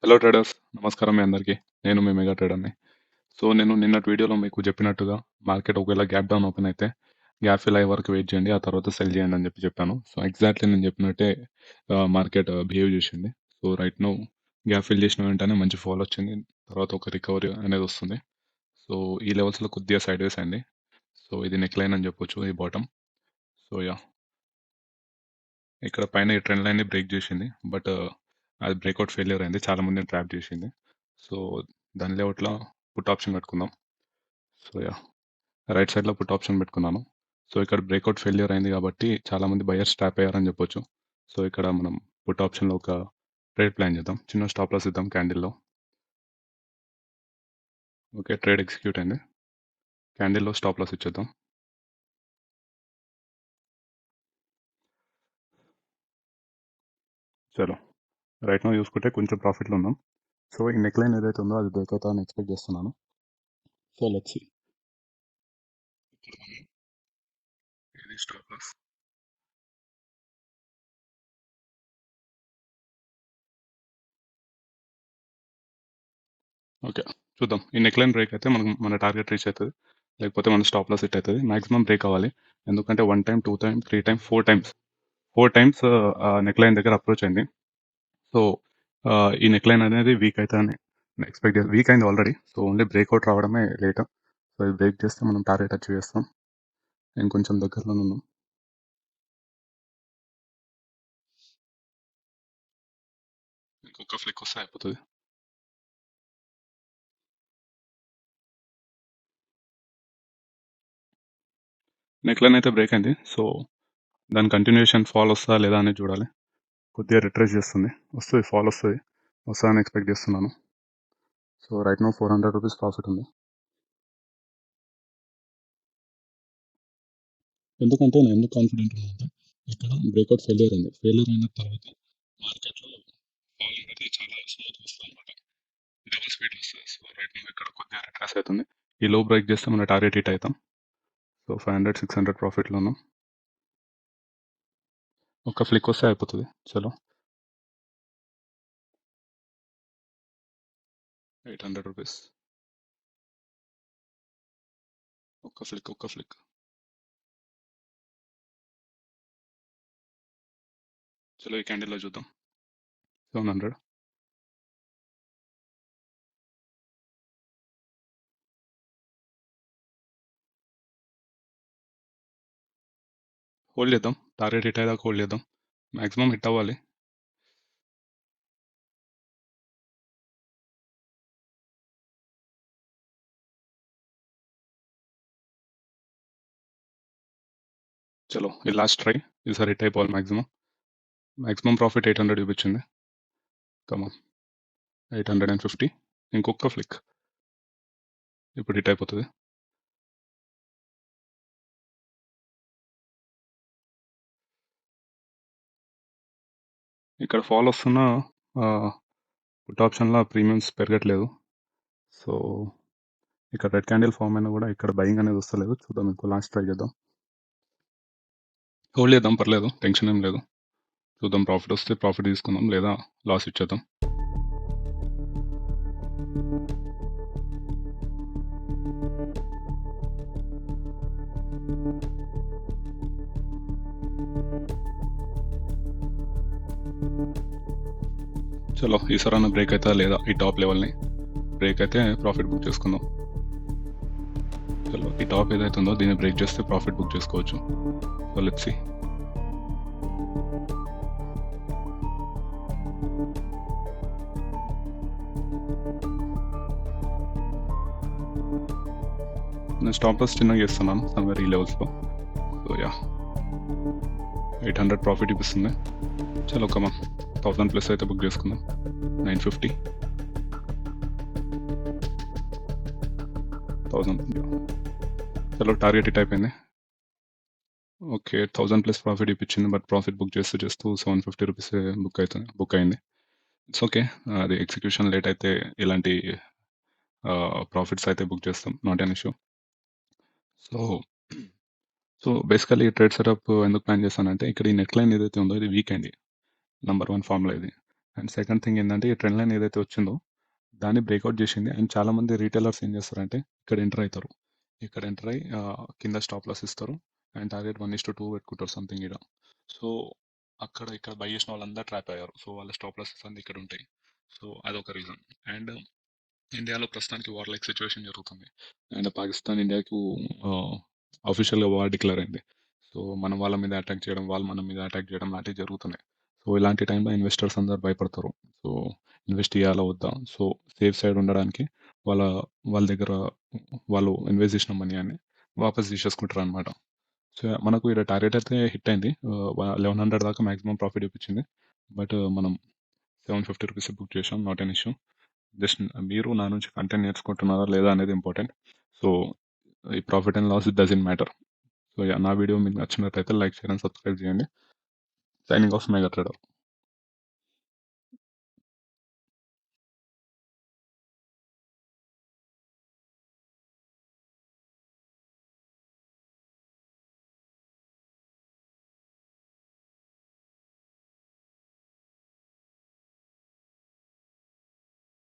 Hello traders, నమస్కారం మీ అందరికీ. నేను మీ మెగా ట్రేడర్‌ని. సో, నేను నిన్నటి వీడియోలో మీకు చెప్పినట్టుగా మార్కెట్ ఒకవేళ గ్యాప్ డౌన్ ఓపెన్ అయితే గ్యాప్ ఫిల్ అయ్యే వరకు వెయిట్ చేయండి. ఆ తర్వాత సెల్ చేయండి అని చెప్పాను. సో, ఎగ్జాక్ట్‌లీ నేను చెప్పినట్టే మార్కెట్ బిహేవ్ చేసింది. So, right now gap fill చేసిన వెంటనే మంచి ఫాల్ వచ్చింది. తర్వాత ఒక రికవరీ అనేది వస్తుంది. సో, ఈ లెవెల్స్‌లో కొద్దిగా సైడ్ వేస్ అయింది. సో, ఇది నెక్ లైన్ అని చెప్పొచ్చు, ఈ బాటమ్. So, yeah! ఇక్కడ పైన ఈ ట్రెండ్ లైన్‌ని బ్రేక్ చేసింది. బట్ అది బ్రేక్‌ఔట్ ఫెయిల్యూర్ అయింది. చాలా మందిని ట్రాప్ చేసింది. సో, దాని లేఅవుట్‌లో పుట్ ఆప్షన్ పెట్టుకుందాం. So, yeah! రైట్ సైడ్‌లో పుట్ ఆప్షన్ పెట్టుకున్నాను. సో, ఇక్కడ బ్రేక్‌ఔట్ ఫెయిల్యూర్ అయింది కాబట్టి చాలామంది బయర్స్ ట్రాప్ అయ్యారని చెప్పొచ్చు. సో, ఇక్కడ మనం పుట్ ఆప్షన్‌లో ఒక ట్రేడ్ ప్లాన్ చేద్దాం. చిన్న స్టాప్ లాస్ ఇద్దాం క్యాండిల్‌లో. ఓకే. ట్రేడ్ ఎగ్జిక్యూట్ అయింది. క్యాండిల్‌లో స్టాప్ లాస్ ఇచ్చేద్దాం. చలో. రైట్ నౌ చూసుకుంటే కొంచెం ప్రాఫిట్‌లో ఉన్నాం. సో, ఈ నెక్ లైన్ ఏదైతే ఉందో అది బ్రేక్ అవుతుందని ఎక్స్పెక్ట్ చేస్తున్నాను. So, let's see. ఇది స్టాప్ లాస్. ఓకే. చూద్దాం. ఈ నెక్ లైన్ బ్రేక్ అయితే మన టార్గెట్ రీచ్ అవుతది. లేకపోతే మన స్టాప్ లాస్ హిట్ అవుతది. మాక్సిమం బ్రేక్ అవ్వాలి. ఎందుకంటే 1 time, 2 time, 3 time, 4 times 4 times neck line దగ్గర అప్రోచ్ అయింది. సో, ఈ నెక్ లైన్ అనేది వీక్ అయితదని ఎక్స్పెక్ట్ వీక్ అయింది ఆల్రెడీ. సో, ఓన్లీ బ్రేక్‌ఔట్ రావడమే లేట్. సో, ఇది బ్రేక్ చేస్తే మనం టార్గెట్ అచీవ్ చేస్తాం. నేను కొంచెం దగ్గరలోనే ఉన్నాం. ఇంకొక ఫ్లిక్ వస్తే అయిపోతది. నెక్ లైన్ అయితే బ్రేక్ అయింది. సో, దాని కంటిన్యూయేషన్ ఫాల్ వస్తదా లేదా అనేది చూడాలి. కొద్దిగా రిట్రేస్ చేస్తుంది. వస్తది, ఫాల్ వస్తది. వస్తదని ఎక్స్పెక్ట్ చేస్తున్నాను. సో, రైట్ నౌ ₹400 ప్రాఫిట్ ఉంది. ఎందుకంటే నేను ఎందుకు కాన్ఫిడెంట్ ఉన్నానంటే ఇక్కడ బ్రేక్‌ఔట్ ఫెయిల్యూర్ అయింది. ఫెయిల్యూర్ అయిన తర్వాత మార్కెట్‌లో ఫాల్ అనేది చాలా స్మూత్‌గా వస్తదనమాట. డబుల్ స్పీడ్ వస్తది. సో, రైట్ నౌ ఇక్కడ కొద్దిగా రిట్రేస్ అవుతుంది. ఈ లో బ్రేక్ చేస్తే మన టార్గెట్ హిట్ అయితాం. సో, 500, 600 ప్రాఫిట్‌లో ఉన్నాం. ఒక్క ఫ్లిక్ వస్తే అయిపోతది. చలో. ₹800. ఒక్క ఫ్లిక్. చలో, ఈ క్యాండిల్‌లో చూద్దాం. 700. హోల్డ్ చేద్దాం. టార్గెట్ హిట్ అయ్యేదాకా హోల్డ్ చేద్దాం. మాక్సిమం హిట్ అవ్వాలి. చలో, ఇది లాస్ట్ ట్రై. ఈసారి హిట్ అయిపోవాలి మాక్సిమం. మాక్సిమం ప్రాఫిట్ 800 చూపించింది. కమాన్. 850. ఇంకొక ఫ్లిక్. ఇప్పుడు హిట్ అయిపోతది. ఇక్కడ ఫాల్ వస్తున్నా పుట్ ఆప్షన్‌లో ప్రీమియమ్స్ పెరగట్లేదు. సో, ఇక్కడ రెడ్ క్యాండిల్ ఫార్మ్ అయినా కూడా ఇక్కడ బయింగ్ అనేది వస్తలేదు. చూద్దాం, ఇంకో లాస్ట్ ట్రై చేద్దాం. హోల్డ్ చేద్దాం, పర్లేదు, టెన్షన్ ఏం లేదు. చూద్దాం, ప్రాఫిట్ వస్తే ప్రాఫిట్ తీసుకుందాం, లేదా లాస్ ఇచ్చేద్దాం. చలో, ఈసారన్నా బ్రేక్ అవుతా లేదా ఈ టాప్ లెవెల్ని. బ్రేక్ అయితే ప్రాఫిట్ బుక్ చేసుకుందాం. చలో, ఈ టాప్ ఏదైతే ఉందో దీన్ని బ్రేక్ చేస్తే ప్రాఫిట్ బుక్ చేసుకోవచ్చు. So, let's see. నేను స్టాప్ లాస్ చిన్నగా చేస్తున్నాను సమ్వేర్ ఈ లెవెల్స్లో. సో, యా, 800 ప్రాఫిట్ చూపిస్తుంది. చలో, కమా 1000 ప్లస్ అయితే బుక్ చేసుకుందాం. 950, 1000. చలో, టార్గెట్ హిట్ అయిపోయింది. ఓకే, 1000 ప్లస్ ప్రాఫిట్ ఇప్పించింది. బట్ ప్రాఫిట్ బుక్ చేస్తూ ₹750 బుక్ అయింది. It's okay. అది ఎగ్జిక్యూషన్ లేట్ అయితే ఇలాంటి ప్రాఫిట్స్ అయితే బుక్ చేస్తాం. Not an issue. So, basically trade setup ఎందుకు ప్లాన్ చేశానంటే ఇక్కడ ఈ నెట్ లైన్ ఏదైతే ఉందో ఇది వీక్ అయింది. నంబర్ 1 ఫార్ములా ఇది. అండ్ సెకండ్ థింగ్ ఏందంటే ఈ ట్రెండ్ లైన్ ఏదైతే వచ్చిందో దాన్ని బ్రేక్అవుట్ చేసింది. అండ్ చాలామంది రిటైలర్స్ ఏం చేస్తారంటే ఇక్కడ ఎంటర్ అవుతారు. ఇక్కడ ఎంటర్ అయ్యి కింద స్టాప్ లాస్ ఇస్తారు. అండ్ టార్గెట్ 1:2 పెట్టుకుంటారు సంథింగ్ ఈడ. సో అక్కడ ఇక్కడ బై చేసిన వాళ్ళందరూ ట్రాప్ అయ్యారు. సో వాళ్ళ స్టాప్ లాసెస్ అన్ని ఇక్కడ ఉంటాయి. సో అదొక రీజన్. అండ్ ఇండియాలో ప్రస్తుతానికి వార్ లైక్ సిచ్యువేషన్ జరుగుతుంది. అండ్ పాకిస్తాన్ ఇండియాకు అఫీషియల్గా వార్ డిక్లేర్ అయింది. సో మనం వాళ్ళ మీద అటాక్ చేయడం, వాళ్ళు మన మీద అటాక్ చేయడం లాంటివి జరుగుతున్నాయి. సో ఇలాంటి టైంలో ఇన్వెస్టర్స్ అందరు భయపడతారు. సో ఇన్వెస్ట్ చేయాలా వద్దా? సో సేఫ్ సైడ్ ఉండడానికి వాళ్ళ వాళ్ళ దగ్గర వాళ్ళు ఇన్వెస్ట్ చేసిన మనీ అని వాపస్ తీసేసుకుంటారు అనమాట. సో మనకు ఇక్కడ టార్గెట్ అయితే హిట్ అయింది. 1100 దాకా మాక్సిమం ప్రాఫిట్ చూపించింది. బట్ మనం 750 రూపీస్ బుక్ చేసాం. Not an issue. జస్ట్ మీరు నా నుంచి కంటెంట్ నేర్చుకుంటున్నారా లేదా అనేది ఇంపార్టెంట్. సో ఈ profit and loss doesn't matter. So నా వీడియో మీకు నచ్చినట్లయితే లైక్, షేర్ అండ్ సబ్స్క్రైబ్ చేయండి. Signing off Mega trader.